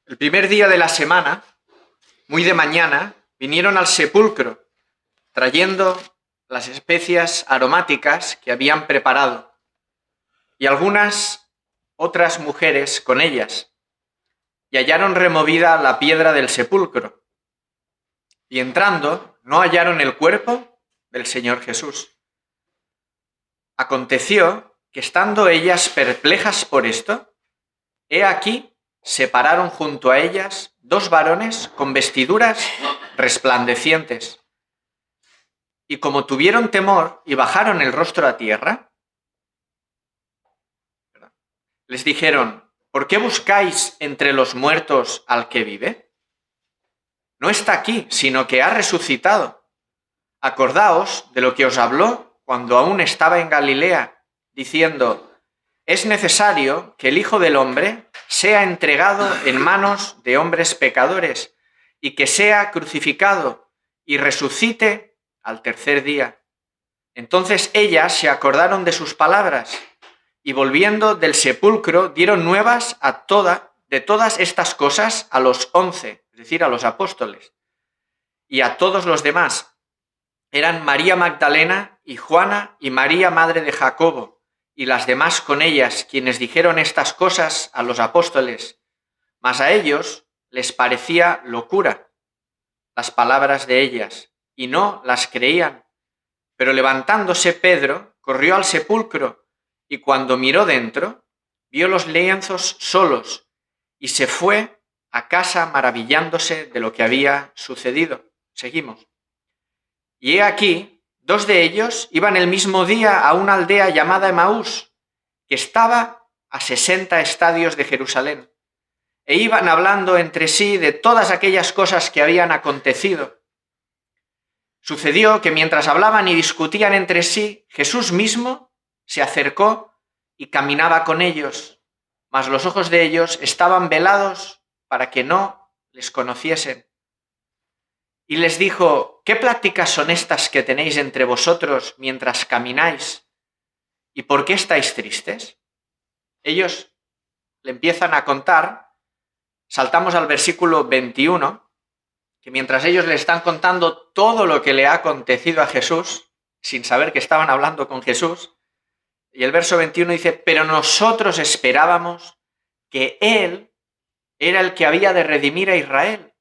El primer día de la semana, muy de mañana, vinieron al sepulcro, trayendo las especias aromáticas que habían preparado, y algunas otras mujeres con ellas, y hallaron removida la piedra del sepulcro, y entrando no hallaron el cuerpo del Señor Jesús. Aconteció que estando ellas perplejas por esto, he aquí se pararon junto a ellas dos varones con vestiduras resplandecientes. Y como tuvieron temor y bajaron el rostro a tierra, les dijeron: ¿por qué buscáis entre los muertos al que vive? No está aquí, sino que ha resucitado. Acordaos de lo que os habló cuando aún estaba en Galilea, diciendo: es necesario que el Hijo del Hombre sea entregado en manos de hombres pecadores y que sea crucificado y resucite al tercer día. Entonces ellas se acordaron de sus palabras y volviendo del sepulcro dieron nuevas de todas estas cosas a los 11, es decir, a los apóstoles, y a todos los demás. Eran María Magdalena y Juana y María, madre de Jacobo, y las demás con ellas, quienes dijeron estas cosas a los apóstoles. Mas a ellos les parecía locura las palabras de ellas, y no las creían. Pero levantándose Pedro, corrió al sepulcro, y cuando miró dentro, vio los lienzos solos, y se fue a casa maravillándose de lo que había sucedido. Seguimos. Y he aquí, dos de ellos iban el mismo día a una aldea llamada Emaús, que estaba a 60 estadios de Jerusalén, e iban hablando entre sí de todas aquellas cosas que habían acontecido. Sucedió que mientras hablaban y discutían entre sí, Jesús mismo se acercó y caminaba con ellos, mas los ojos de ellos estaban velados para que no les conociesen. Y les dijo: ¿qué pláticas son estas que tenéis entre vosotros mientras camináis? ¿Y por qué estáis tristes? Ellos le empiezan a contar. Saltamos al versículo 21, que mientras ellos le están contando todo lo que le ha acontecido a Jesús, sin saber que estaban hablando con Jesús, y el verso 21 dice: pero nosotros esperábamos que Él era el que había de redimir a Israel.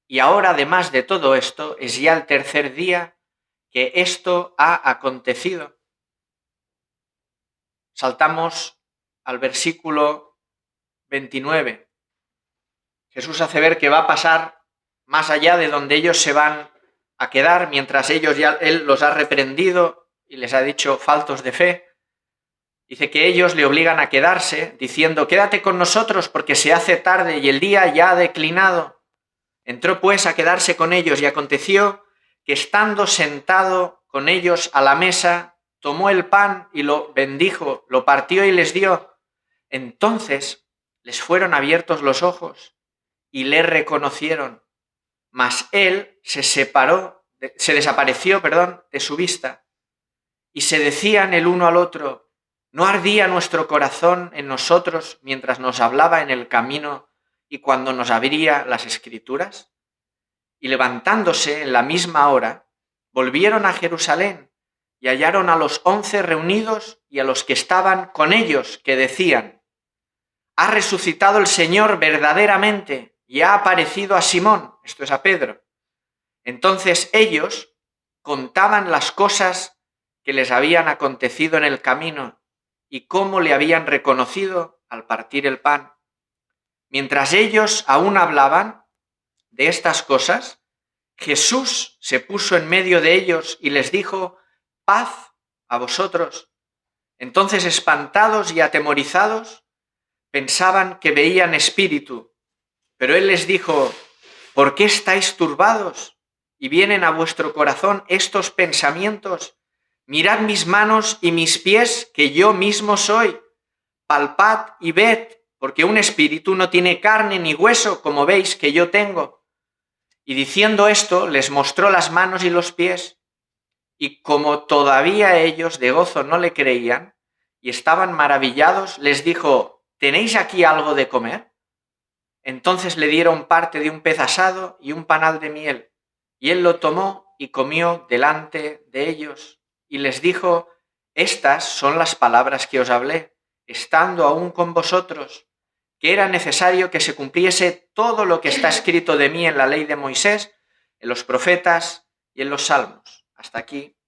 Y ahora, además de todo esto, es ya el tercer día que esto ha acontecido. Saltamos al versículo 29. Jesús hace ver que va a pasar más allá de donde ellos se van a quedar, mientras Él los ha reprendido y les ha dicho faltos de fe. Dice que ellos le obligan a quedarse, diciendo: quédate con nosotros porque se hace tarde y el día ya ha declinado. Entró pues a quedarse con ellos, y aconteció que estando sentado con ellos a la mesa, tomó el pan y lo bendijo, lo partió y les dio. Entonces les fueron abiertos los ojos y le reconocieron, mas él se desapareció de su vista. Y se decían el uno al otro: ¿no ardía nuestro corazón en nosotros mientras nos hablaba en el camino y cuando nos abría las Escrituras? Y levantándose en la misma hora, volvieron a Jerusalén y hallaron a los 11 reunidos y a los que estaban con ellos, que decían: ha resucitado el Señor verdaderamente y ha aparecido a Simón, esto es a Pedro. Entonces ellos contaban las cosas que les habían acontecido en el camino y cómo le habían reconocido al partir el pan. Mientras ellos aún hablaban de estas cosas, Jesús se puso en medio de ellos y les dijo: paz a vosotros. Entonces, espantados y atemorizados, pensaban que veían espíritu, pero él les dijo: ¿por qué estáis turbados y vienen a vuestro corazón estos pensamientos? Mirad mis manos y mis pies, que yo mismo soy. Palpad y ved, porque un espíritu no tiene carne ni hueso, como veis que yo tengo. Y diciendo esto, les mostró las manos y los pies. Y como todavía ellos de gozo no le creían y estaban maravillados, les dijo: ¿tenéis aquí algo de comer? Entonces le dieron parte de un pez asado y un panal de miel, y él lo tomó y comió delante de ellos, y les dijo: estas son las palabras que os hablé, estando aún con vosotros, que era necesario que se cumpliese todo lo que está escrito de mí en la ley de Moisés, en los profetas y en los salmos. Hasta aquí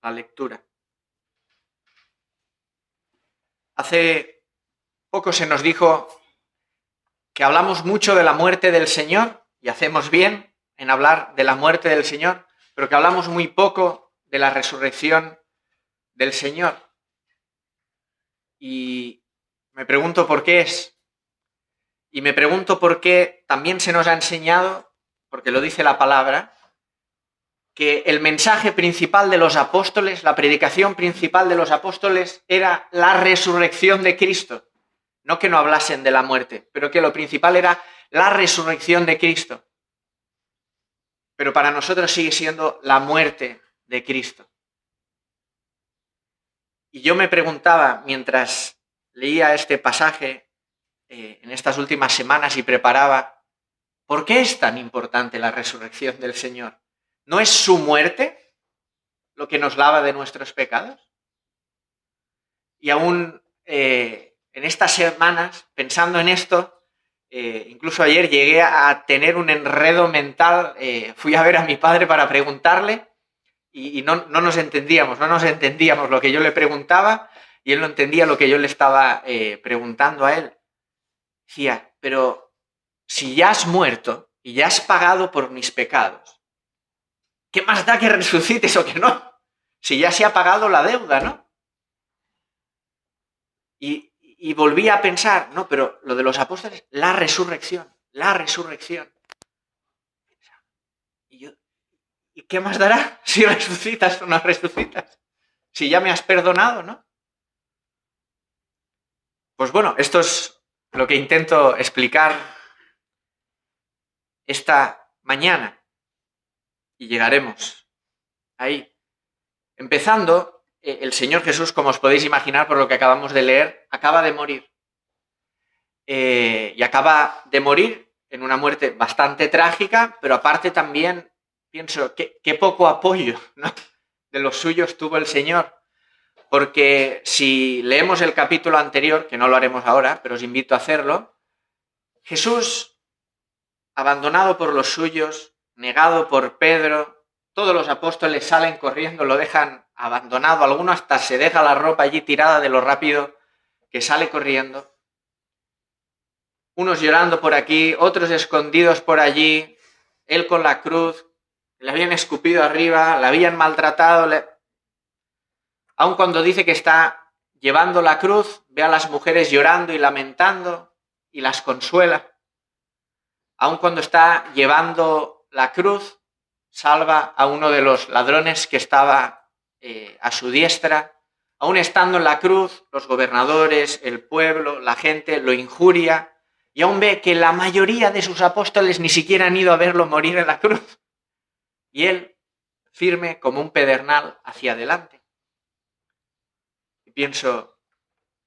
la lectura. Hace poco se nos dijo que hablamos mucho de la muerte del Señor, y hacemos bien en hablar de la muerte del Señor, pero que hablamos muy poco de la resurrección del Señor. Y me pregunto por qué es. Y me pregunto por qué también se nos ha enseñado, porque lo dice la palabra, que el mensaje principal de los apóstoles, la predicación principal de los apóstoles era la resurrección de Cristo. No que no hablasen de la muerte, pero que lo principal era la resurrección de Cristo. Pero para nosotros sigue siendo la muerte de Cristo. Y yo me preguntaba, mientras leía este pasaje en estas últimas semanas y preparaba, ¿por qué es tan importante la resurrección del Señor? ¿No es su muerte lo que nos lava de nuestros pecados? Y aún en estas semanas, pensando en esto, incluso ayer llegué a tener un enredo mental, fui a ver a mi padre para preguntarle y no nos entendíamos lo que yo le preguntaba y él no entendía lo que yo le estaba preguntando a él. Decía, pero si ya has muerto y ya has pagado por mis pecados, ¿qué más da que resucites o que no? Si ya se ha pagado la deuda, ¿no? Y volví a pensar, no, pero lo de los apóstoles, la resurrección. ¿Y qué más dará si resucitas o no resucitas? Si ya me has perdonado, ¿no? Pues bueno, esto es lo que intento explicar esta mañana. Y llegaremos ahí. Empezando, el Señor Jesús, como os podéis imaginar por lo que acabamos de leer, acaba de morir. Y acaba de morir en una muerte bastante trágica, pero aparte también pienso qué poco apoyo, ¿no?, de los suyos tuvo el Señor. Porque si leemos el capítulo anterior, que no lo haremos ahora, pero os invito a hacerlo, Jesús, abandonado por los suyos, negado por Pedro, todos los apóstoles salen corriendo, lo dejan abandonado, alguno hasta se deja la ropa allí tirada de lo rápido que sale corriendo. Unos llorando por aquí, otros escondidos por allí, él con la cruz, le habían escupido arriba, le habían maltratado. Aun cuando dice que está llevando la cruz, ve a las mujeres llorando y lamentando y las consuela. Aun cuando está llevando la cruz, salva a uno de los ladrones que estaba a su diestra. Aun estando en la cruz, los gobernadores, el pueblo, la gente lo injuria. Y aún ve que la mayoría de sus apóstoles ni siquiera han ido a verlo morir en la cruz. Y él, firme como un pedernal, hacia adelante. Y pienso,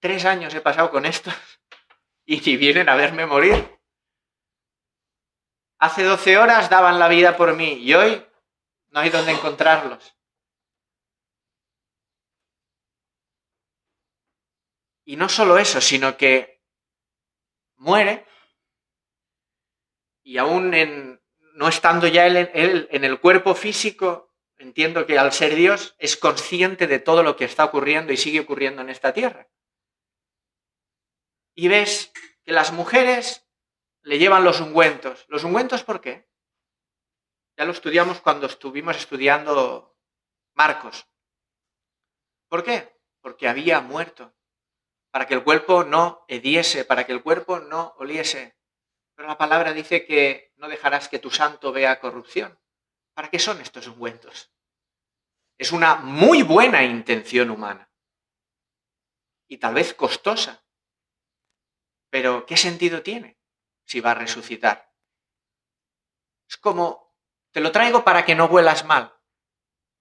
3 años he pasado con esto y ni vienen a verme morir. Hace 12 horas daban la vida por mí y hoy no hay dónde encontrarlos. Y no solo eso, sino que muere y aún no estando ya él en el cuerpo físico, entiendo que al ser Dios es consciente de todo lo que está ocurriendo y sigue ocurriendo en esta tierra. Y ves que las mujeres le llevan los ungüentos. ¿Los ungüentos por qué? Ya lo estudiamos cuando estuvimos estudiando Marcos. ¿Por qué? Porque había muerto. Para que el cuerpo no hediese, para que el cuerpo no oliese. Pero la palabra dice que no dejarás que tu santo vea corrupción. ¿Para qué son estos ungüentos? Es una muy buena intención humana. Y tal vez costosa. Pero ¿qué sentido tiene si va a resucitar? Es como, te lo traigo para que no huelas mal.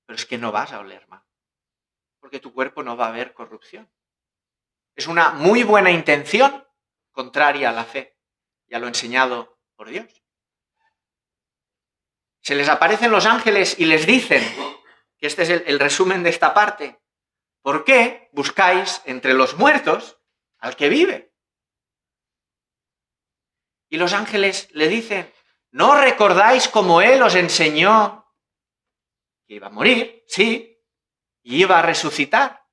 Pero es que no vas a oler mal. Porque tu cuerpo no va a ver corrupción. Es una muy buena intención contraria a la fe. y a lo enseñado por Dios. Se les aparecen los ángeles y les dicen, que este es el resumen de esta parte, ¿por qué buscáis entre los muertos al que vive? Y los ángeles le dicen, ¿no recordáis cómo Él os enseñó que iba a morir? Sí, y iba a resucitar.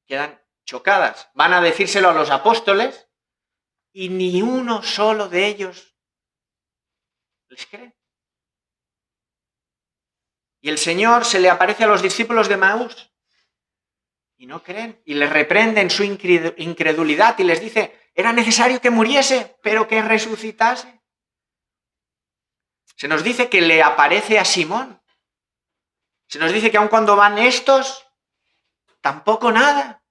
Quedan chocadas. Van a decírselo a los apóstoles y ni uno solo de ellos les cree. Y el Señor se le aparece a los discípulos de Maús y no creen. Y les reprenden su incredulidad y les dice, era necesario que muriese, pero que resucitase. Se nos dice que le aparece a Simón. Se nos dice que aun cuando van estos, tampoco nada.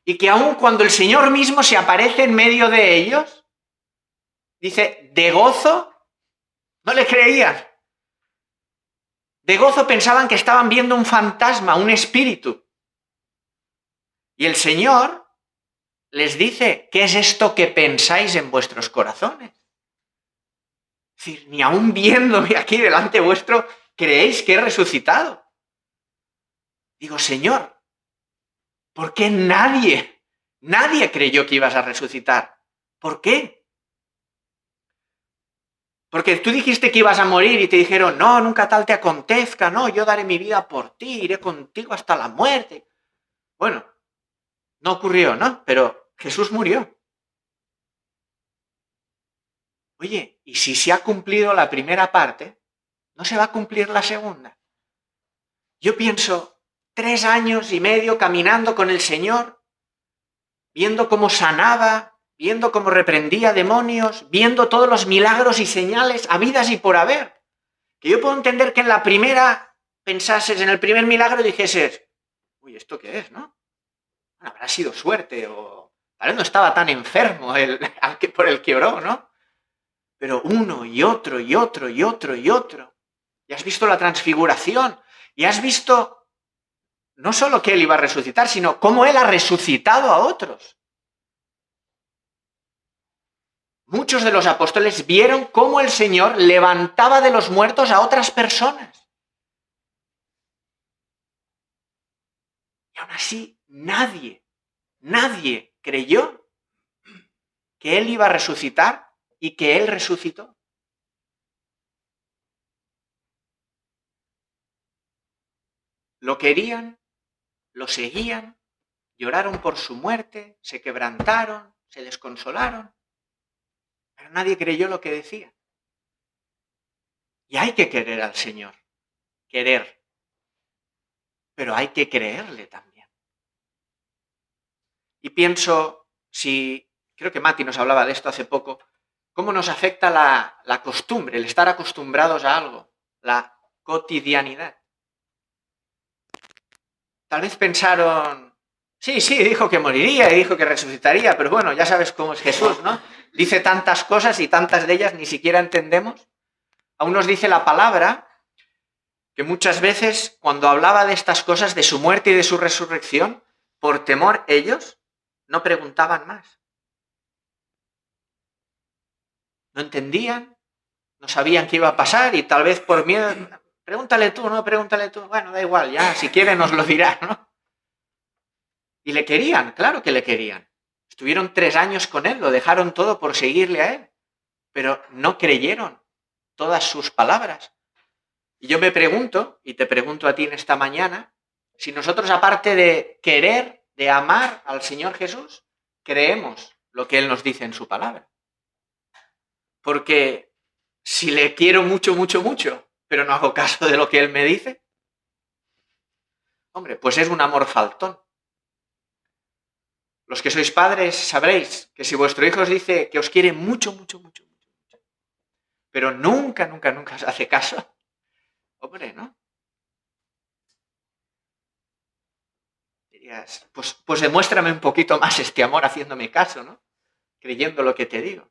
Y que aun cuando el Señor mismo se aparece en medio de ellos, dice, de gozo, no le creían. De gozo pensaban que estaban viendo un fantasma, un espíritu. Y el Señor les dice, ¿qué es esto que pensáis en vuestros corazones? Es decir, ni aun viéndome aquí delante vuestro, creéis que he resucitado. Digo, Señor, ¿por qué nadie creyó que ibas a resucitar? ¿Por qué? Porque tú dijiste que ibas a morir y te dijeron, no, nunca tal te acontezca, no, yo daré mi vida por ti, iré contigo hasta la muerte. Bueno, no ocurrió, ¿no? Pero Jesús murió. Oye, y si se ha cumplido la primera parte, ¿no se va a cumplir la segunda? Yo pienso, 3 años y medio caminando con el Señor, viendo cómo sanaba, viendo cómo reprendía demonios, viendo todos los milagros y señales habidas y por haber. Que yo puedo entender que en la primera pensases, en el primer milagro dijeses, uy, ¿esto qué es, no? Bueno, habrá sido suerte o tal vez no estaba tan enfermo por el que oró, ¿no? Pero uno y otro y otro y otro y otro. Y has visto la transfiguración y has visto no solo que Él iba a resucitar, sino cómo Él ha resucitado a otros. Muchos de los apóstoles vieron cómo el Señor levantaba de los muertos a otras personas. Y aún así, nadie creyó que Él iba a resucitar y que Él resucitó. Lo querían, lo seguían, lloraron por su muerte, se quebrantaron, se desconsolaron, pero nadie creyó lo que decía. Y hay que querer al Señor, querer, pero hay que creerle también. Y pienso, creo que Mati nos hablaba de esto hace poco, cómo nos afecta la costumbre, el estar acostumbrados a algo, la cotidianidad. Tal vez pensaron, sí, dijo que moriría y dijo que resucitaría, pero bueno, ya sabes cómo es Jesús, ¿no? Dice tantas cosas y tantas de ellas ni siquiera entendemos. Aún nos dice la palabra que muchas veces cuando hablaba de estas cosas, de su muerte y de su resurrección, por temor ellos no preguntaban más. No entendían, no sabían qué iba a pasar y tal vez por miedo, pregúntale tú, bueno, da igual, ya, si quiere nos lo dirá, ¿no? Y le querían, claro que le querían. Estuvieron 3 años con él, lo dejaron todo por seguirle a él, pero no creyeron todas sus palabras. Y yo me pregunto, y te pregunto a ti en esta mañana, si nosotros aparte de querer, de amar al Señor Jesús, creemos lo que Él nos dice en su palabra. Porque si le quiero mucho, mucho, mucho, pero no hago caso de lo que Él me dice, hombre, pues es un amor faltón. Los que sois padres sabréis que si vuestro hijo os dice que os quiere mucho, mucho, mucho, mucho, mucho, pero nunca, nunca, nunca os hace caso, hombre, ¿no? Dirías, pues demuéstrame un poquito más este amor haciéndome caso, ¿no? Creyendo lo que te digo.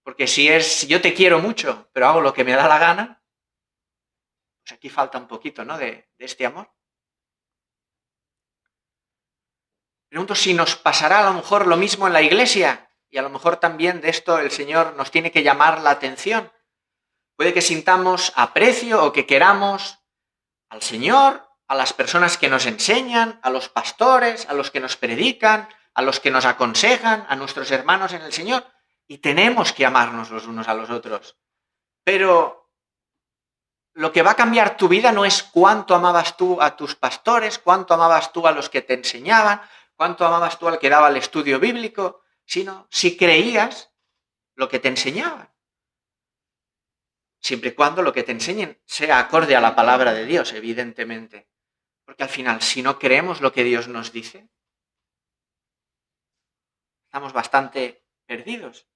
Porque si yo te quiero mucho, pero hago lo que me da la gana, pues aquí falta un poquito, ¿no? De este amor. Pregunto si nos pasará a lo mejor lo mismo en la iglesia, y a lo mejor también de esto el Señor nos tiene que llamar la atención. Puede que sintamos aprecio o que queramos al Señor, a las personas que nos enseñan, a los pastores, a los que nos predican, a los que nos aconsejan, a nuestros hermanos en el Señor, y tenemos que amarnos los unos a los otros. Pero lo que va a cambiar tu vida no es cuánto amabas tú a tus pastores, cuánto amabas tú a los que te enseñaban, cuánto amabas tú al que daba el estudio bíblico, sino si creías lo que te enseñaban. Siempre y cuando lo que te enseñen sea acorde a la palabra de Dios, evidentemente. Porque al final, si no creemos lo que Dios nos dice, estamos bastante perdidos.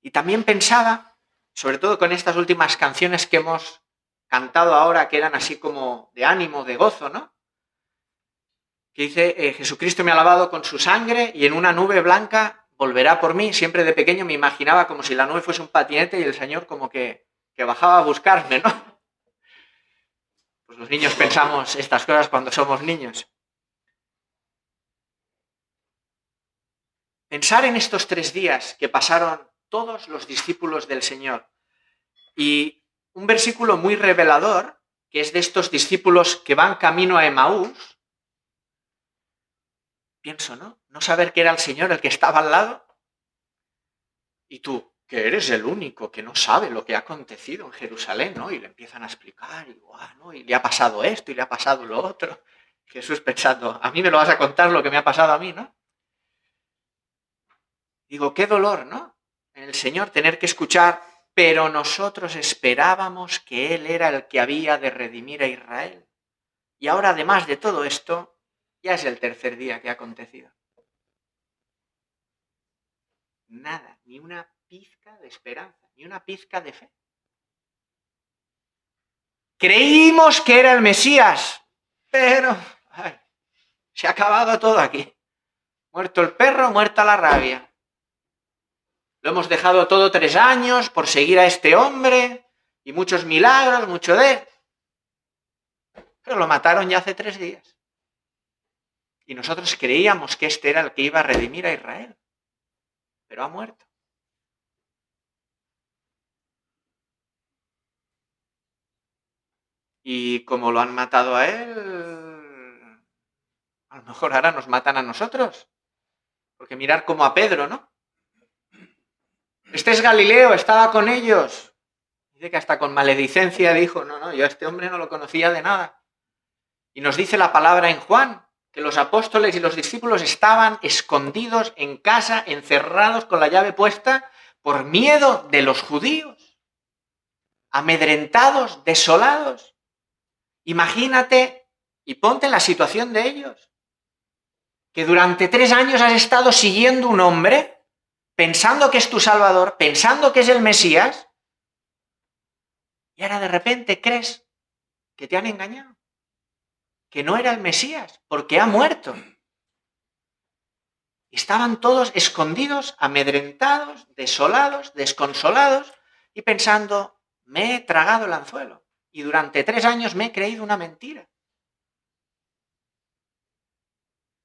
Y también pensaba, sobre todo con estas últimas canciones que hemos cantado ahora, que eran así como de ánimo, de gozo, ¿no? Que dice, Jesucristo me ha lavado con su sangre y en una nube blanca volverá por mí. Siempre de pequeño me imaginaba como si la nube fuese un patinete y el Señor como que bajaba a buscarme, ¿no? Pues los niños pensamos estas cosas cuando somos niños. Pensar en estos 3 días que pasaron todos los discípulos del Señor y un versículo muy revelador, que es de estos discípulos que van camino a Emaús. Pienso, ¿no? No saber que era el Señor el que estaba al lado y tú, que eres el único que no sabe lo que ha acontecido en Jerusalén, ¿no? Y le empiezan a explicar, y, ¿no? Y le ha pasado esto y le ha pasado lo otro. Jesús pensando, a mí me lo vas a contar lo que me ha pasado a mí, ¿no? Digo, qué dolor, ¿no? En el Señor tener que escuchar, pero nosotros esperábamos que Él era el que había de redimir a Israel. Y ahora, además de todo esto, ya es el 3er día que ha acontecido. Nada, ni una pizca de esperanza, ni una pizca de fe. Creímos que era el Mesías, pero se ha acabado todo aquí. Muerto el perro, muerta la rabia. Lo hemos dejado todo 3 años por seguir a este hombre y muchos milagros, mucho de... Pero lo mataron ya hace 3 días. Y nosotros creíamos que este era el que iba a redimir a Israel. Pero ha muerto. Y como lo han matado a él, a lo mejor ahora nos matan a nosotros. Porque mirar como a Pedro, ¿no? Este es Galileo, estaba con ellos. Dice que hasta con maledicencia dijo, no, yo a este hombre no lo conocía de nada. Y nos dice la palabra en Juan, que los apóstoles y los discípulos estaban escondidos en casa, encerrados con la llave puesta, por miedo de los judíos, amedrentados, desolados. Imagínate y ponte en la situación de ellos, que durante 3 años has estado siguiendo un hombre, pensando que es tu Salvador, pensando que es el Mesías, y ahora de repente crees que te han engañado, que no era el Mesías, porque ha muerto. Estaban todos escondidos, amedrentados, desolados, desconsolados, y pensando, me he tragado el anzuelo, y durante 3 años me he creído una mentira.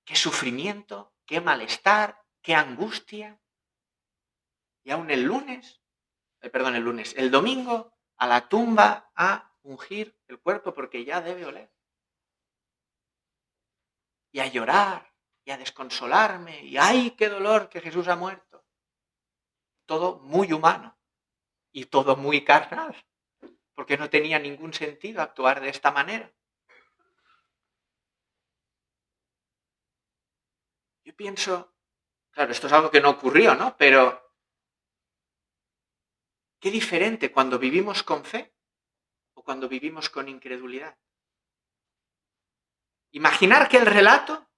Qué sufrimiento, qué malestar, qué angustia. Y aún el domingo, a la tumba a ungir el cuerpo porque ya debe oler. Y a llorar, y a desconsolarme, y ¡ay, qué dolor que Jesús ha muerto! Todo muy humano y todo muy carnal, porque no tenía ningún sentido actuar de esta manera. Yo pienso, claro, esto es algo que no ocurrió, ¿no? Pero qué diferente cuando vivimos con fe o cuando vivimos con incredulidad. Imaginar que el relato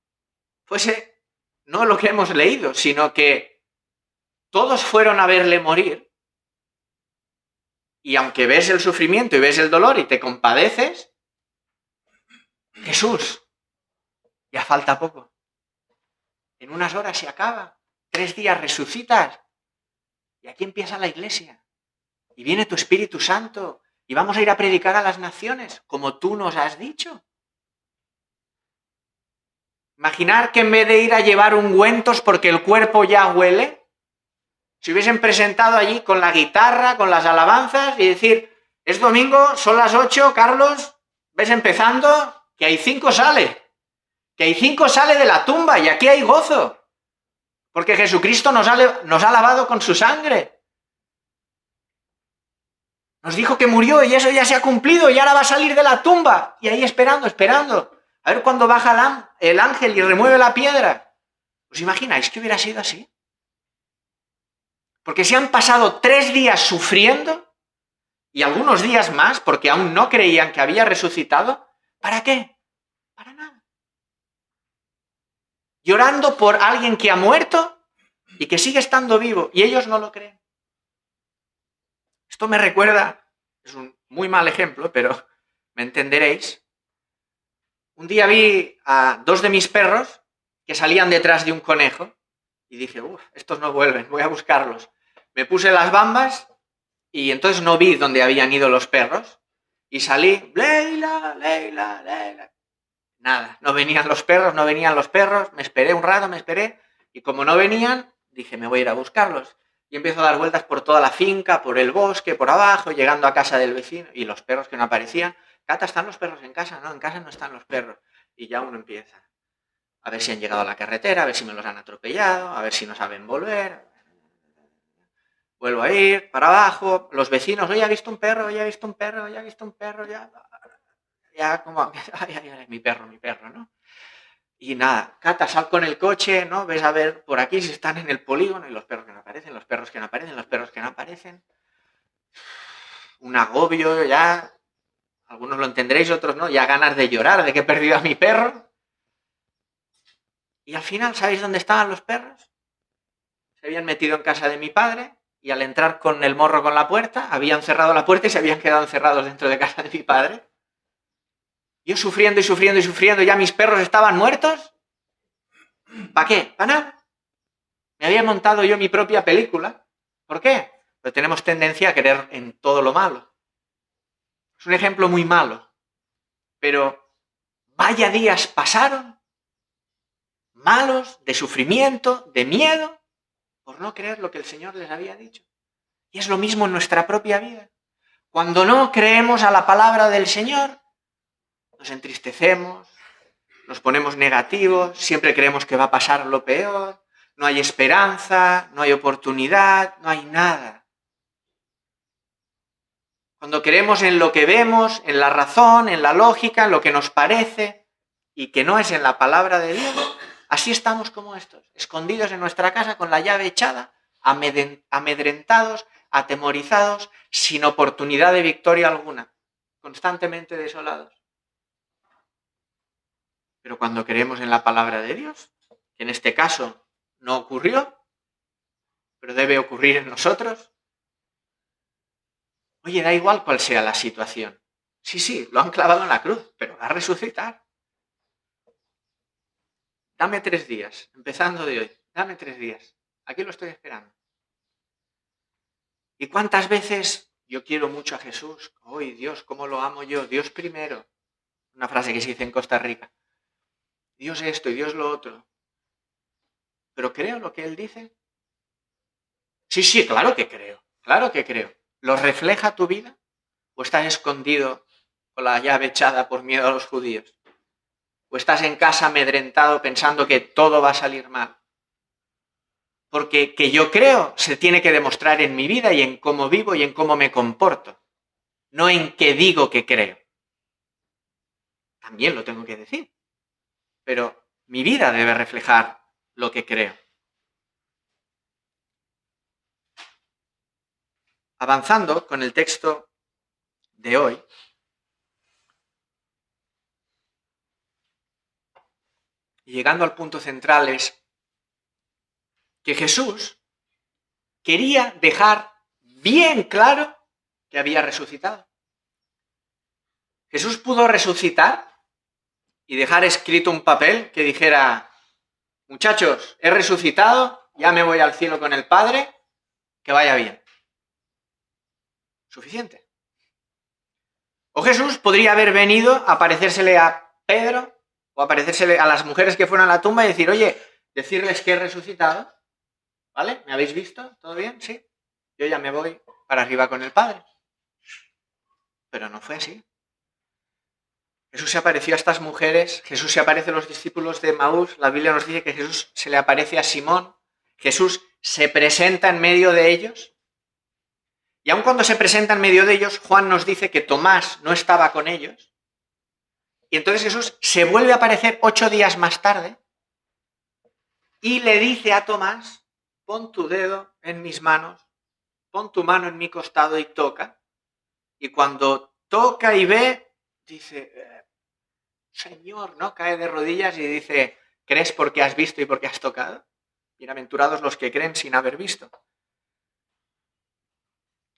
fuese no lo que hemos leído, sino que todos fueron a verle morir y aunque ves el sufrimiento y ves el dolor y te compadeces, Jesús, ya falta poco. En unas horas se acaba, 3 días resucitas y aquí empieza la iglesia. Y viene tu Espíritu Santo y vamos a ir a predicar a las naciones, como tú nos has dicho. Imaginar que en vez de ir a llevar ungüentos porque el cuerpo ya huele, se hubiesen presentado allí con la guitarra, con las alabanzas y decir, es domingo, son las 8, Carlos, ves empezando, que hay 5 sale, de la tumba y aquí hay gozo, porque Jesucristo nos ha lavado con su sangre. Nos dijo que murió y eso ya se ha cumplido y ahora va a salir de la tumba y ahí esperando. A ver cuándo baja el ángel y remueve la piedra. ¿Os imagináis que hubiera sido así? Porque se han pasado 3 días sufriendo y algunos días más porque aún no creían que había resucitado. ¿Para qué? Para nada. Llorando por alguien que ha muerto y que sigue estando vivo y ellos no lo creen. Esto me recuerda, es un muy mal ejemplo, pero me entenderéis. Un día vi a 2 de mis perros que salían detrás de un conejo y dije, estos no vuelven, voy a buscarlos. Me puse las bambas y entonces no vi dónde habían ido los perros y salí, Leila, Leila, Leila. Nada, no venían los perros, me esperé un rato, y como no venían, dije, me voy a ir a buscarlos. Y empiezo a dar vueltas por toda la finca, por el bosque, por abajo, llegando a casa del vecino y los perros que no aparecían. Cata, ¿están los perros en casa? No, en casa no están los perros. Y ya uno empieza a ver si han llegado a la carretera, a ver si me los han atropellado, a ver si no saben volver. Vuelvo a ir para abajo, los vecinos, oye, ¿ha visto un perro? Oye, ¿ha visto un perro? Oye, ¿ha visto un perro? Ya como, ay, mi perro, ¿no? Y nada, Cata, sal con el coche, ¿no? Ves a ver por aquí si están en el polígono y los perros que no aparecen, los perros que no aparecen. Un agobio ya, algunos lo entenderéis, otros no, ya ganas de llorar de que he perdido a mi perro. Y al final, ¿sabéis dónde estaban los perros? Se habían metido en casa de mi padre y al entrar con el morro con la puerta, habían cerrado la puerta y se habían quedado encerrados dentro de casa de mi padre. Yo sufriendo, ya mis perros estaban muertos. ¿Para qué? Para nada. Me había montado yo mi propia película. ¿Por qué? Porque tenemos tendencia a querer en todo lo malo. Es un ejemplo muy malo. Pero vaya días pasaron, malos, de sufrimiento, de miedo, por no creer lo que el Señor les había dicho. Y es lo mismo en nuestra propia vida. Cuando no creemos a la palabra del Señor, nos entristecemos, nos ponemos negativos, siempre creemos que va a pasar lo peor, no hay esperanza, no hay oportunidad, no hay nada. Cuando creemos en lo que vemos, en la razón, en la lógica, en lo que nos parece y que no es en la palabra de Dios, así estamos como estos, escondidos en nuestra casa con la llave echada, amedrentados, atemorizados, sin oportunidad de victoria alguna, constantemente desolados. Pero cuando creemos en la palabra de Dios, que en este caso no ocurrió, pero debe ocurrir en nosotros, oye, da igual cuál sea la situación. Sí, lo han clavado en la cruz, pero va a resucitar. Dame 3 días, empezando de hoy, dame 3 días. Aquí lo estoy esperando. ¿Y cuántas veces yo quiero mucho a Jesús? ¡Ay, Dios, cómo lo amo yo! Dios primero. Una frase que se dice en Costa Rica. Dios esto y Dios lo otro. ¿Pero creo lo que Él dice? Sí, claro que creo. ¿Lo refleja tu vida? ¿O estás escondido con la llave echada por miedo a los judíos? ¿O estás en casa amedrentado pensando que todo va a salir mal? Porque que yo creo se tiene que demostrar en mi vida y en cómo vivo y en cómo me comporto. No en qué digo que creo. También lo tengo que decir. Pero mi vida debe reflejar lo que creo. Avanzando con el texto de hoy, y llegando al punto central es que Jesús quería dejar bien claro que había resucitado. Jesús pudo resucitar y dejar escrito un papel que dijera, muchachos, he resucitado, ya me voy al cielo con el Padre, que vaya bien. Suficiente. O Jesús podría haber venido a parecérsele a Pedro O aparecérsele a las mujeres que fueron a la tumba y decir, oye, decirles que he resucitado, ¿vale? ¿Me habéis visto? ¿Todo bien? Sí. Yo ya me voy para arriba con el Padre. Pero no fue así. Jesús se apareció a estas mujeres, Jesús se aparece a los discípulos de Maús, la Biblia nos dice que Jesús se le aparece a Simón, Jesús se presenta en medio de ellos, y aun cuando se presenta en medio de ellos, Juan nos dice que Tomás no estaba con ellos, y entonces Jesús se vuelve a aparecer 8 días más tarde, y le dice a Tomás, pon tu dedo en mis manos, pon tu mano en mi costado y toca, y cuando toca y ve, dice, Señor, ¿no? Cae de rodillas y dice, ¿crees porque has visto y porque has tocado? Bienaventurados los que creen sin haber visto.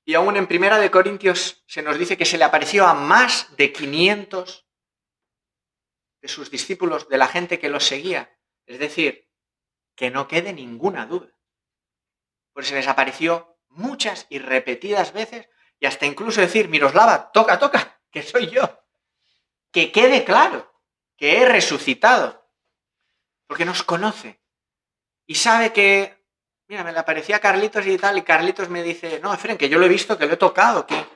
Y aún en 1 Corintios se nos dice que se le apareció a más de 500 de sus discípulos, de la gente que los seguía. Es decir, que no quede ninguna duda. Pues se les apareció muchas y repetidas veces y hasta incluso decir, Miroslava, toca, toca, que soy yo. Que quede claro que he resucitado. Porque nos conoce. Y sabe que, mira, me le aparecía a Carlitos y tal, y Carlitos me dice, no, Efren, que yo lo he visto, que lo he tocado, que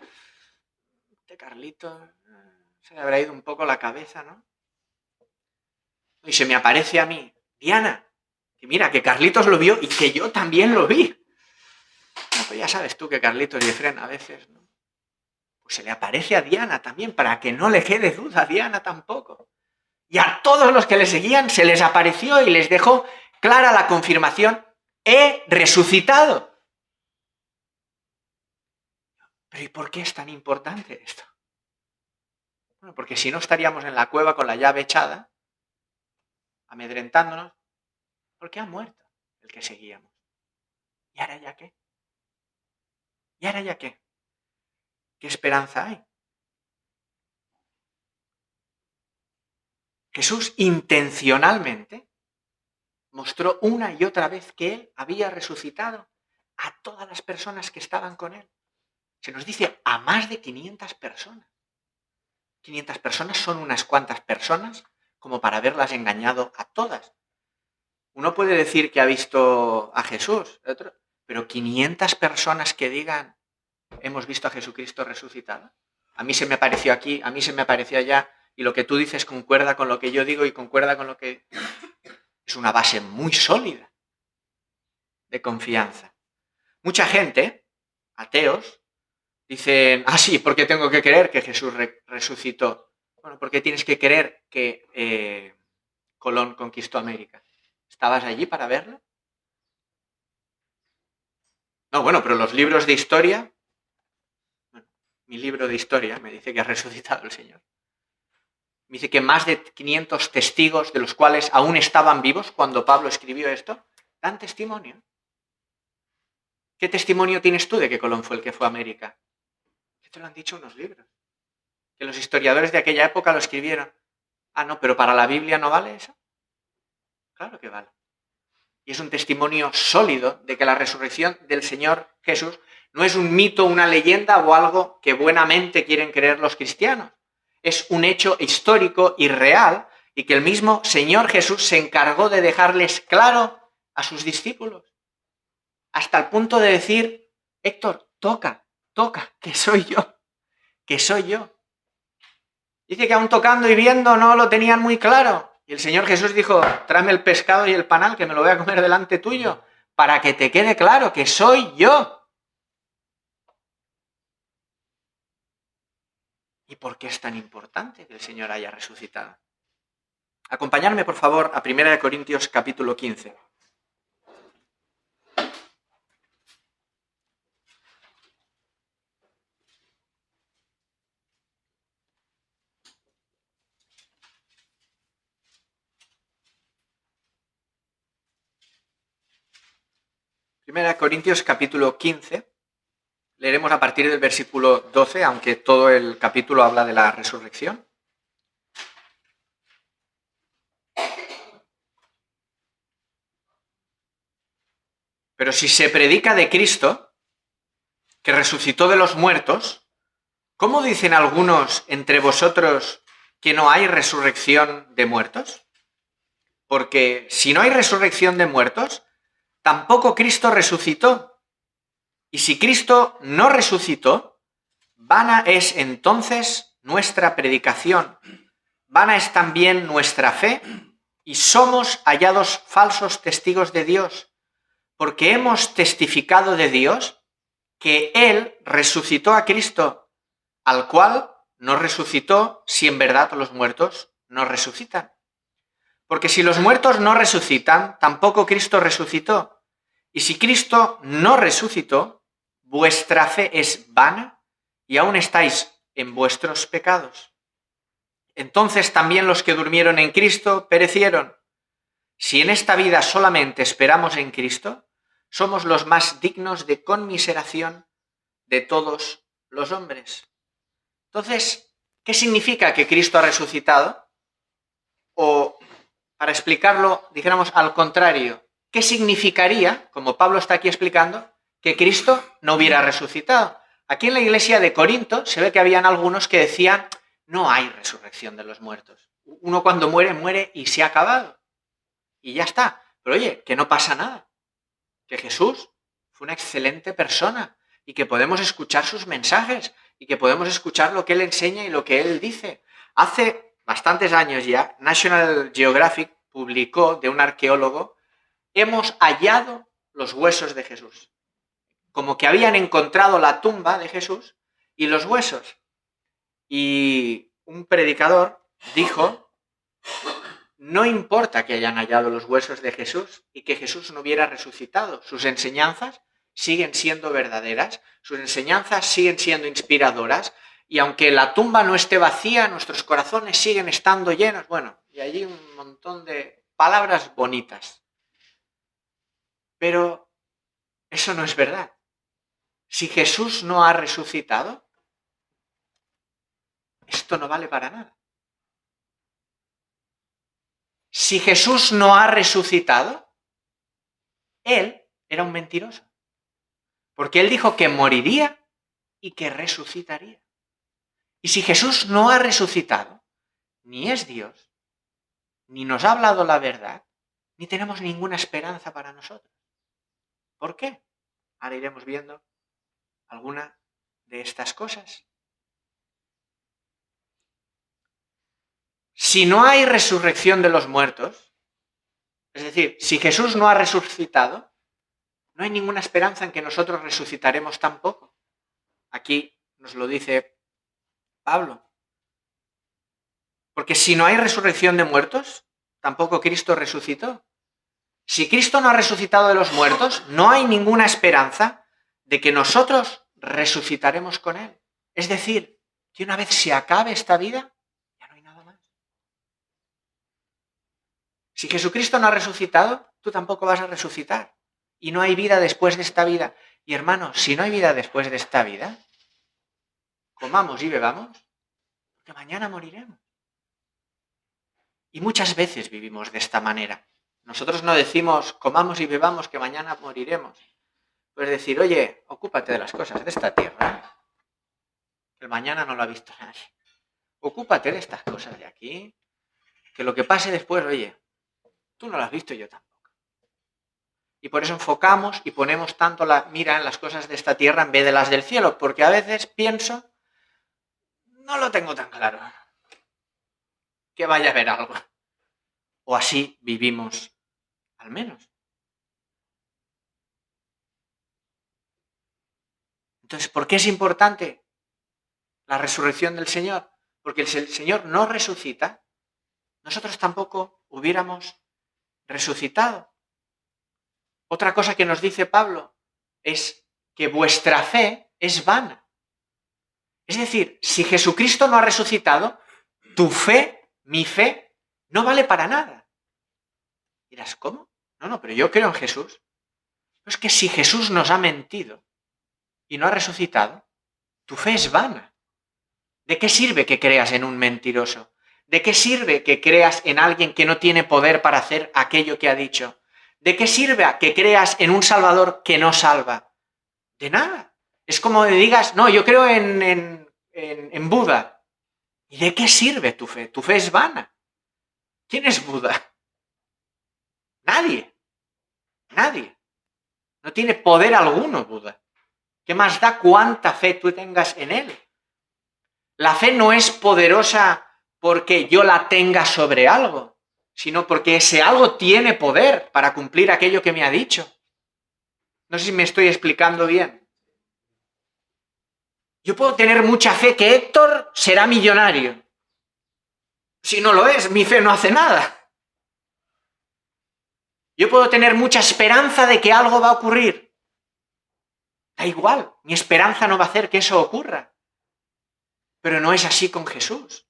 este Carlitos se le habrá ido un poco la cabeza, ¿no? Y se me aparece a mí, Diana, que mira, que Carlitos lo vio y que yo también lo vi. No, pues ya sabes tú que Carlitos y Efren a veces, ¿no? Pues se le aparece a Diana también, para que no le quede duda a Diana tampoco. Y a todos los que le seguían se les apareció y les dejó clara la confirmación, he resucitado. Pero ¿y por qué es tan importante esto? Bueno, porque si no estaríamos en la cueva con la llave echada, amedrentándonos, porque ha muerto el que seguíamos. ¿Y ahora ya qué? ¿Y ahora ya qué? ¿Qué esperanza hay? Jesús intencionalmente mostró una y otra vez que Él había resucitado a todas las personas que estaban con Él. Se nos dice a más de 500 personas. 500 personas son unas cuantas personas como para haberlas engañado a todas. Uno puede decir que ha visto a Jesús, pero 500 personas que digan, hemos visto a Jesucristo resucitado. A mí se me apareció aquí, a mí se me apareció allá, y lo que tú dices concuerda con lo que yo digo y concuerda con lo que... Es una base muy sólida de confianza. Mucha gente, ateos, dicen, sí, porque tengo que creer que Jesús resucitó. Bueno, porque tienes que creer que Colón conquistó América. ¿Estabas allí para verlo? No, bueno, pero los libros de historia, bueno, mi libro de historia me dice que ha resucitado el Señor. Me dice que más de 500 testigos, de los cuales aún estaban vivos cuando Pablo escribió esto, dan testimonio. ¿Qué testimonio tienes tú de que Colón fue el que fue a América? Que te lo han dicho unos libros. Que los historiadores de aquella época lo escribieron. No, pero para la Biblia no vale eso. Claro que vale. Y es un testimonio sólido de que la resurrección del Señor Jesús no es un mito, una leyenda o algo que buenamente quieren creer los cristianos. Es un hecho histórico y real y que el mismo Señor Jesús se encargó de dejarles claro a sus discípulos. Hasta el punto de decir, Héctor, toca, que soy yo, que soy yo. Dice que aún tocando y viendo no lo tenían muy claro. Y el Señor Jesús dijo, tráeme el pescado y el panal que me lo voy a comer delante tuyo, para que te quede claro que soy yo. ¿Y por qué es tan importante que el Señor haya resucitado? Acompañadme, por favor, a 1 Corintios capítulo 15. Primera Corintios capítulo 15. Leeremos a partir del versículo 12, aunque todo el capítulo habla de la resurrección. Pero si se predica de Cristo, que resucitó de los muertos, ¿cómo dicen algunos entre vosotros que no hay resurrección de muertos? Porque si no hay resurrección de muertos, tampoco Cristo resucitó. Y si Cristo no resucitó, vana es entonces nuestra predicación, vana es también nuestra fe, y somos hallados falsos testigos de Dios, porque hemos testificado de Dios que Él resucitó a Cristo, al cual no resucitó si en verdad los muertos no resucitan. Porque si los muertos no resucitan, tampoco Cristo resucitó. Y si Cristo no resucitó, vuestra fe es vana y aún estáis en vuestros pecados. Entonces también los que durmieron en Cristo perecieron. Si en esta vida solamente esperamos en Cristo, somos los más dignos de conmiseración de todos los hombres. Entonces, ¿qué significa que Cristo ha resucitado? O, para explicarlo, dijéramos al contrario, ¿qué significaría, como Pablo está aquí explicando, que Cristo no hubiera resucitado? Aquí en la iglesia de Corinto se ve que habían algunos que decían, no hay resurrección de los muertos. Uno cuando muere, muere y se ha acabado. Y ya está. Pero oye, que no pasa nada. Que Jesús fue una excelente persona y que podemos escuchar sus mensajes y que podemos escuchar lo que Él enseña y lo que Él dice. Hace bastantes años ya, National Geographic publicó de un arqueólogo, hemos hallado los huesos de Jesús. Como que habían encontrado la tumba de Jesús y los huesos. Y un predicador dijo, no importa que hayan hallado los huesos de Jesús y que Jesús no hubiera resucitado, sus enseñanzas siguen siendo verdaderas, sus enseñanzas siguen siendo inspiradoras, y aunque la tumba no esté vacía, nuestros corazones siguen estando llenos. Bueno, y allí un montón de palabras bonitas. Pero eso no es verdad. Si Jesús no ha resucitado, esto no vale para nada. Si Jesús no ha resucitado, Él era un mentiroso. Porque Él dijo que moriría y que resucitaría. Y si Jesús no ha resucitado, ni es Dios, ni nos ha hablado la verdad, ni tenemos ninguna esperanza para nosotros. ¿Por qué? Ahora iremos viendo alguna de estas cosas. Si no hay resurrección de los muertos, es decir, si Jesús no ha resucitado, no hay ninguna esperanza en que nosotros resucitaremos tampoco. Aquí nos lo dice Pablo. Porque si no hay resurrección de muertos, tampoco Cristo resucitó. Si Cristo no ha resucitado de los muertos, no hay ninguna esperanza de que nosotros resucitaremos con Él. Es decir, que una vez se acabe esta vida, ya no hay nada más. Si Jesucristo no ha resucitado, tú tampoco vas a resucitar. Y no hay vida después de esta vida. Y hermanos, si no hay vida después de esta vida, comamos y bebamos, porque mañana moriremos. Y muchas veces vivimos de esta manera. Nosotros no decimos, comamos y bebamos que mañana moriremos. Pues decir, oye, ocúpate de las cosas de esta tierra. El mañana no lo ha visto nadie. Ocúpate de estas cosas de aquí. Que lo que pase después, oye, tú no lo has visto, yo tampoco. Y por eso enfocamos y ponemos tanto la mira en las cosas de esta tierra en vez de las del cielo. Porque a veces pienso, no lo tengo tan claro. Que vaya a haber algo. O así vivimos, al menos. Entonces, ¿por qué es importante la resurrección del Señor? Porque si el Señor no resucita, nosotros tampoco hubiéramos resucitado. Otra cosa que nos dice Pablo es que vuestra fe es vana. Es decir, si Jesucristo no ha resucitado, tu fe, mi fe, no vale para nada. Dirás, ¿cómo? No, pero yo creo en Jesús. Es que si Jesús nos ha mentido y no ha resucitado, tu fe es vana. ¿De qué sirve que creas en un mentiroso? ¿De qué sirve que creas en alguien que no tiene poder para hacer aquello que ha dicho? ¿De qué sirve que creas en un Salvador que no salva? De nada. Es como que digas, no, yo creo en Buda. ¿Y de qué sirve tu fe? Tu fe es vana. ¿Quién es Buda? Nadie. Nadie. No tiene poder alguno Buda. ¿Qué más da cuánta fe tú tengas en él? La fe no es poderosa porque yo la tenga sobre algo, sino porque ese algo tiene poder para cumplir aquello que me ha dicho. No sé si me estoy explicando bien. Yo puedo tener mucha fe que Héctor será millonario. Si no lo es, mi fe no hace nada. Yo puedo tener mucha esperanza de que algo va a ocurrir. Da igual, mi esperanza no va a hacer que eso ocurra. Pero no es así con Jesús.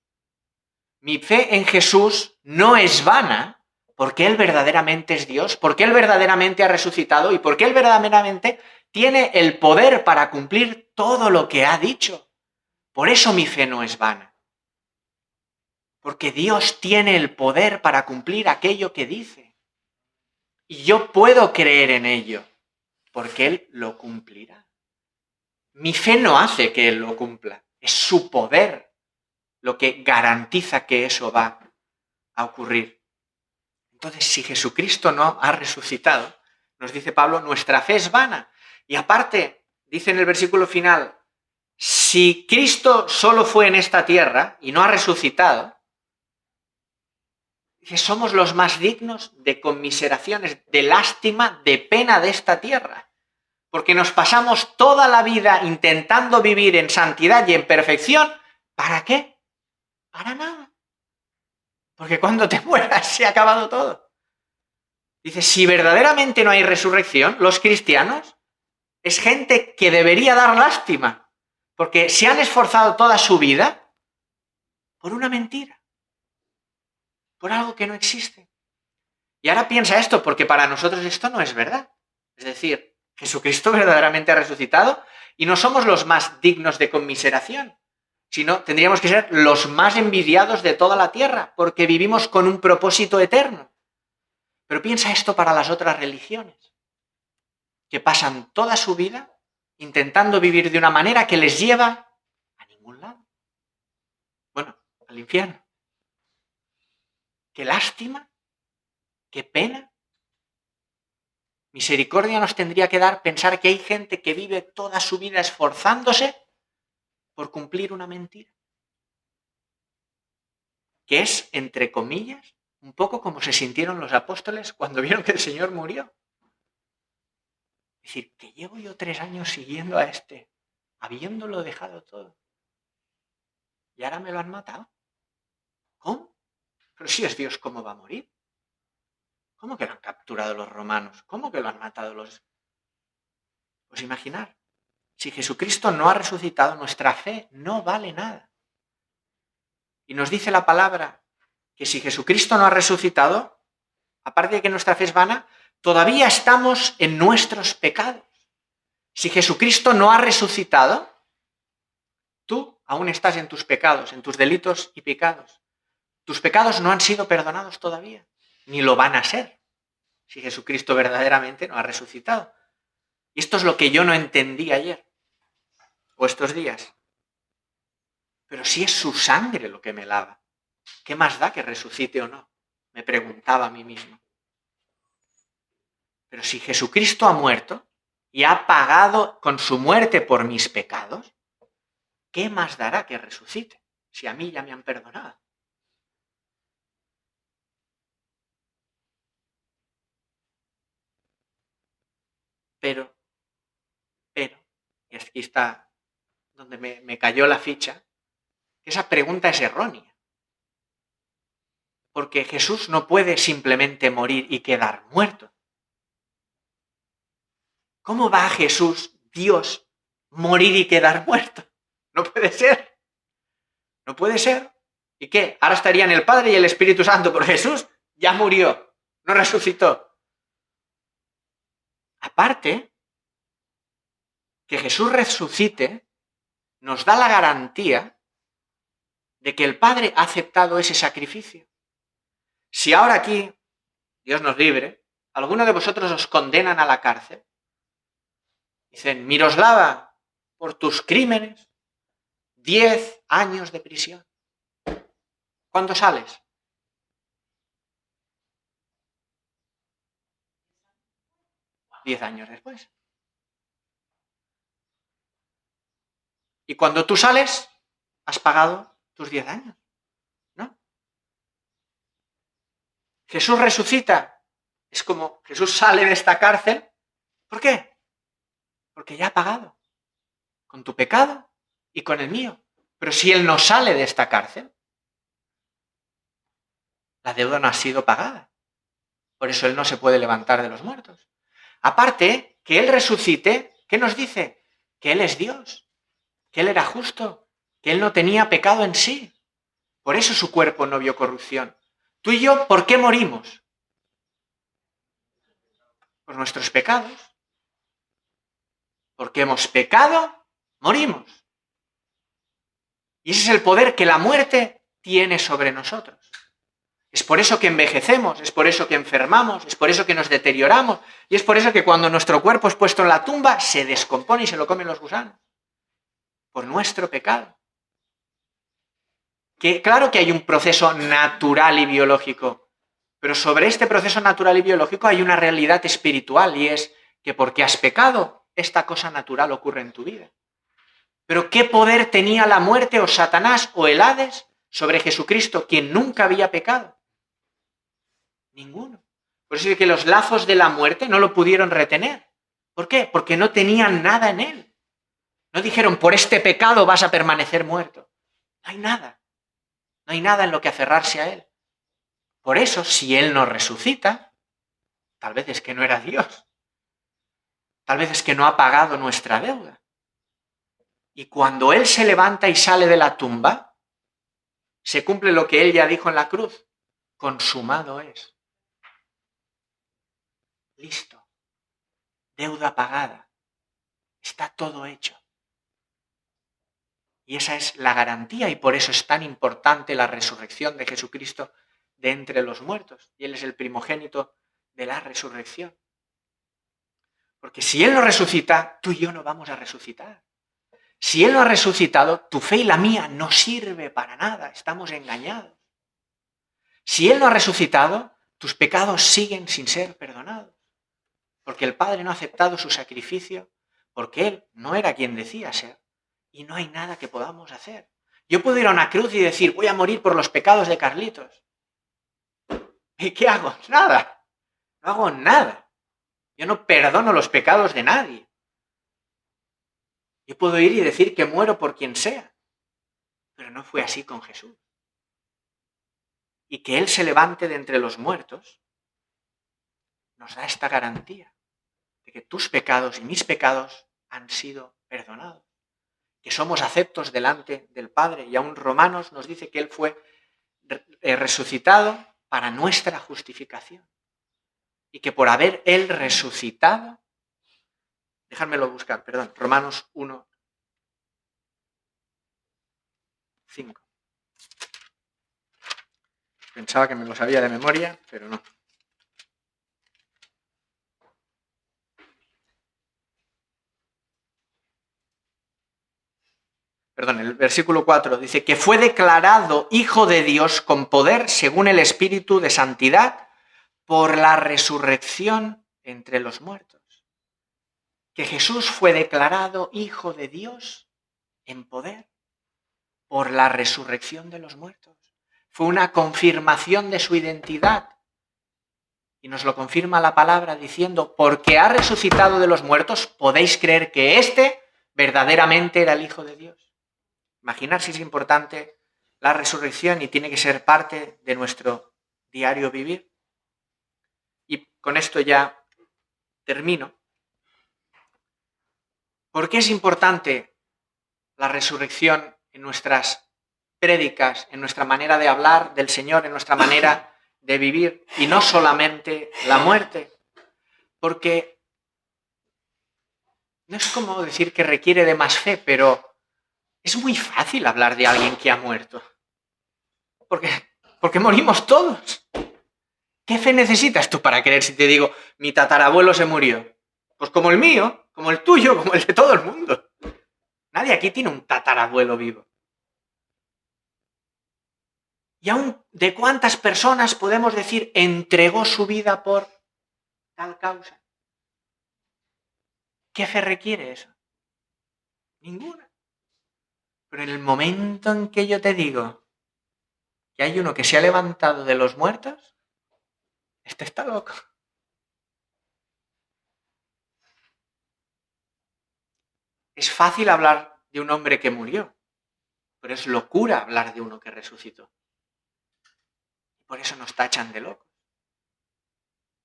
Mi fe en Jesús no es vana porque Él verdaderamente es Dios, porque Él verdaderamente ha resucitado y porque Él verdaderamente tiene el poder para cumplir todo lo que ha dicho. Por eso mi fe no es vana. Porque Dios tiene el poder para cumplir aquello que dice. Y yo puedo creer en ello, porque Él lo cumplirá. Mi fe no hace que Él lo cumpla, es su poder lo que garantiza que eso va a ocurrir. Entonces, si Jesucristo no ha resucitado, nos dice Pablo, nuestra fe es vana. Y aparte, dice en el versículo final, si Cristo solo fue en esta tierra y no ha resucitado, dice, somos los más dignos de conmiseraciones, de lástima, de pena de esta tierra. Porque nos pasamos toda la vida intentando vivir en santidad y en perfección. ¿Para qué? Para nada. Porque cuando te mueras se ha acabado todo. Dice, si verdaderamente no hay resurrección, los cristianos es gente que debería dar lástima. Porque se han esforzado toda su vida por una mentira. Por algo que no existe. Y ahora piensa esto, porque para nosotros esto no es verdad. Es decir, Jesucristo verdaderamente ha resucitado y no somos los más dignos de conmiseración, sino tendríamos que ser los más envidiados de toda la tierra, porque vivimos con un propósito eterno. Pero piensa esto para las otras religiones, que pasan toda su vida intentando vivir de una manera que les lleva a ningún lado. Bueno, al infierno. Qué lástima, qué pena. Misericordia nos tendría que dar pensar que hay gente que vive toda su vida esforzándose por cumplir una mentira. Que es, entre comillas, un poco como se sintieron los apóstoles cuando vieron que el Señor murió. Es decir, que llevo yo 3 años siguiendo a este, habiéndolo dejado todo. Y ahora me lo han matado. ¿Cómo? Pero si es Dios, ¿cómo va a morir? ¿Cómo que lo han capturado los romanos? ¿Cómo que lo han matado los...? Pues imaginar, si Jesucristo no ha resucitado, nuestra fe no vale nada. Y nos dice la palabra que si Jesucristo no ha resucitado, aparte de que nuestra fe es vana, todavía estamos en nuestros pecados. Si Jesucristo no ha resucitado, tú aún estás en tus pecados, en tus delitos y pecados. Tus pecados no han sido perdonados todavía, ni lo van a ser, si Jesucristo verdaderamente no ha resucitado. Y esto es lo que yo no entendí ayer, o estos días. Pero si es su sangre lo que me lava, ¿qué más da que resucite o no? Me preguntaba a mí mismo. Pero si Jesucristo ha muerto y ha pagado con su muerte por mis pecados, ¿qué más dará que resucite si a mí ya me han perdonado? Pero, y aquí está donde me cayó la ficha, que esa pregunta es errónea. Porque Jesús no puede simplemente morir y quedar muerto. ¿Cómo va Jesús, Dios, morir y quedar muerto? No puede ser. No puede ser. ¿Y qué? Ahora estarían el Padre y el Espíritu Santo, pero Jesús ya murió, no resucitó. Aparte, que Jesús resucite nos da la garantía de que el Padre ha aceptado ese sacrificio. Si ahora aquí, Dios nos libre, alguno de vosotros os condenan a la cárcel, dicen, Miroslava, por tus crímenes, 10 años de prisión. ¿Cuándo sales? Diez años después. Y cuando tú sales, has pagado tus 10 años, ¿no? Jesús resucita. Es como Jesús sale de esta cárcel. ¿Por qué? Porque ya ha pagado. Con tu pecado y con el mío. Pero si Él no sale de esta cárcel, la deuda no ha sido pagada. Por eso Él no se puede levantar de los muertos. Aparte, que Él resucite, ¿qué nos dice? Que Él es Dios, que Él era justo, que Él no tenía pecado en sí. Por eso su cuerpo no vio corrupción. Tú y yo, ¿por qué morimos? Por nuestros pecados. Porque hemos pecado, morimos. Y ese es el poder que la muerte tiene sobre nosotros. Es por eso que envejecemos, es por eso que enfermamos, es por eso que nos deterioramos, y es por eso que cuando nuestro cuerpo es puesto en la tumba, se descompone y se lo comen los gusanos. Por nuestro pecado. Que claro que hay un proceso natural y biológico, pero sobre este proceso natural y biológico hay una realidad espiritual, y es que porque has pecado, esta cosa natural ocurre en tu vida. Pero ¿qué poder tenía la muerte o Satanás o el Hades sobre Jesucristo, quien nunca había pecado? Ninguno. Por eso es que los lazos de la muerte no lo pudieron retener. ¿Por qué? Porque no tenían nada en él. No dijeron, por este pecado vas a permanecer muerto. No hay nada. No hay nada en lo que aferrarse a él. Por eso, si él no resucita, tal vez es que no era Dios. Tal vez es que no ha pagado nuestra deuda. Y cuando él se levanta y sale de la tumba, se cumple lo que él ya dijo en la cruz. Consumado es. Listo. Deuda pagada. Está todo hecho. Y esa es la garantía, y por eso es tan importante la resurrección de Jesucristo de entre los muertos. Y Él es el primogénito de la resurrección. Porque si Él no resucita, tú y yo no vamos a resucitar. Si Él no ha resucitado, tu fe y la mía no sirve para nada. Estamos engañados. Si Él no ha resucitado, tus pecados siguen sin ser perdonados. Porque el Padre no ha aceptado su sacrificio, porque Él no era quien decía ser. Y no hay nada que podamos hacer. Yo puedo ir a una cruz y decir, voy a morir por los pecados de Carlitos. ¿Y qué hago? Nada. No hago nada. Yo no perdono los pecados de nadie. Yo puedo ir y decir que muero por quien sea. Pero no fue así con Jesús. Y que Él se levante de entre los muertos nos da esta garantía de que tus pecados y mis pecados han sido perdonados. Que somos aceptos delante del Padre. Y aún Romanos nos dice que Él fue resucitado para nuestra justificación. Y que por haber Él resucitado, dejádmelo buscar, perdón, Romanos 1, 5. Pensaba que me lo sabía de memoria, pero no. Perdón, el versículo 4 dice que fue declarado Hijo de Dios con poder según el Espíritu de Santidad por la resurrección entre los muertos. Que Jesús fue declarado Hijo de Dios en poder por la resurrección de los muertos. Fue una confirmación de su identidad. Y nos lo confirma la palabra diciendo, porque ha resucitado de los muertos, podéis creer que éste verdaderamente era el Hijo de Dios. Imaginar si es importante la resurrección y tiene que ser parte de nuestro diario vivir. Y con esto ya termino. ¿Por qué es importante la resurrección en nuestras prédicas, en nuestra manera de hablar del Señor, en nuestra manera de vivir, y no solamente la muerte? Porque no es como decir que requiere de más fe, pero es muy fácil hablar de alguien que ha muerto. Porque morimos todos. ¿Qué fe necesitas tú para creer si te digo, mi tatarabuelo se murió? Pues como el mío, como el tuyo, como el de todo el mundo. Nadie aquí tiene un tatarabuelo vivo. Y aún de cuántas personas podemos decir entregó su vida por tal causa. ¿Qué fe requiere eso? Ninguna. Pero en el momento en que yo te digo que hay uno que se ha levantado de los muertos, este está loco. Es fácil hablar de un hombre que murió, pero es locura hablar de uno que resucitó. Por eso nos tachan de locos.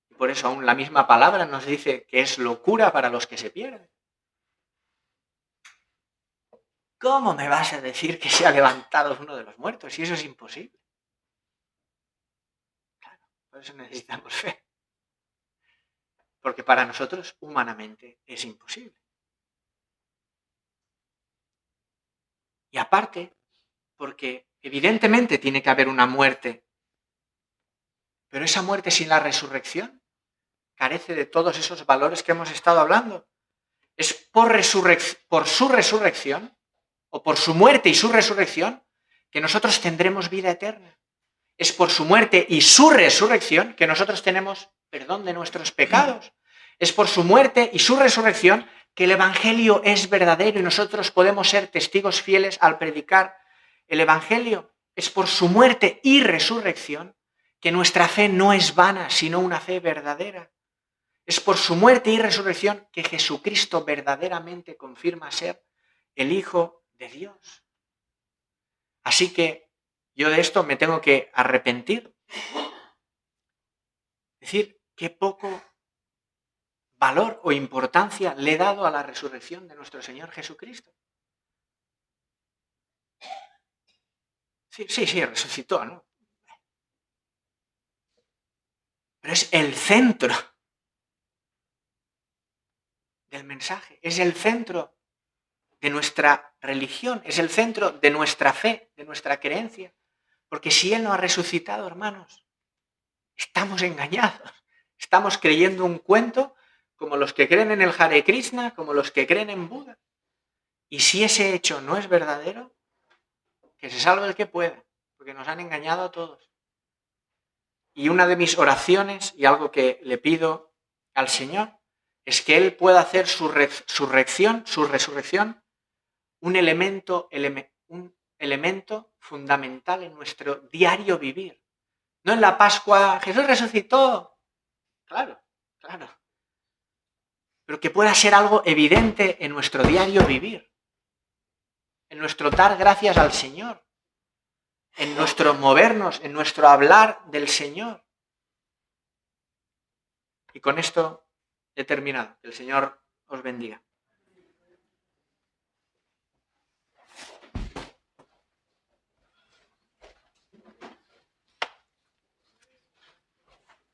Y por eso aún la misma palabra nos dice que es locura para los que se pierden. ¿Cómo me vas a decir que se ha levantado uno de los muertos? Si eso es imposible. Claro, por eso necesitamos fe. Porque para nosotros, humanamente, es imposible. Y aparte, porque evidentemente tiene que haber una muerte, pero esa muerte sin la resurrección carece de todos esos valores que hemos estado hablando. Es por su resurrección, o por su muerte y su resurrección, que nosotros tendremos vida eterna. Es por su muerte y su resurrección que nosotros tenemos perdón de nuestros pecados. Es por su muerte y su resurrección que el Evangelio es verdadero y nosotros podemos ser testigos fieles al predicar el Evangelio. Es por su muerte y resurrección que nuestra fe no es vana, sino una fe verdadera. Es por su muerte y resurrección que Jesucristo verdaderamente confirma ser el Hijo de Dios. Así que yo de esto me tengo que arrepentir. Es decir, qué poco valor o importancia le he dado a la resurrección de nuestro Señor Jesucristo. Sí, resucitó, ¿no? Pero es el centro del mensaje, es el centro de nuestra religión, es el centro de nuestra fe, de nuestra creencia. Porque si Él no ha resucitado, hermanos, estamos engañados. Estamos creyendo un cuento como los que creen en el Hare Krishna, como los que creen en Buda. Y si ese hecho no es verdadero, que se salve el que pueda, porque nos han engañado a todos. Y una de mis oraciones, y algo que le pido al Señor, es que Él pueda hacer su resurrección, un elemento fundamental en nuestro diario vivir. No en la Pascua, Jesús resucitó. Claro. Pero que pueda ser algo evidente en nuestro diario vivir. En nuestro dar gracias al Señor. En nuestro movernos, en nuestro hablar del Señor. Y con esto he terminado. Que el Señor os bendiga.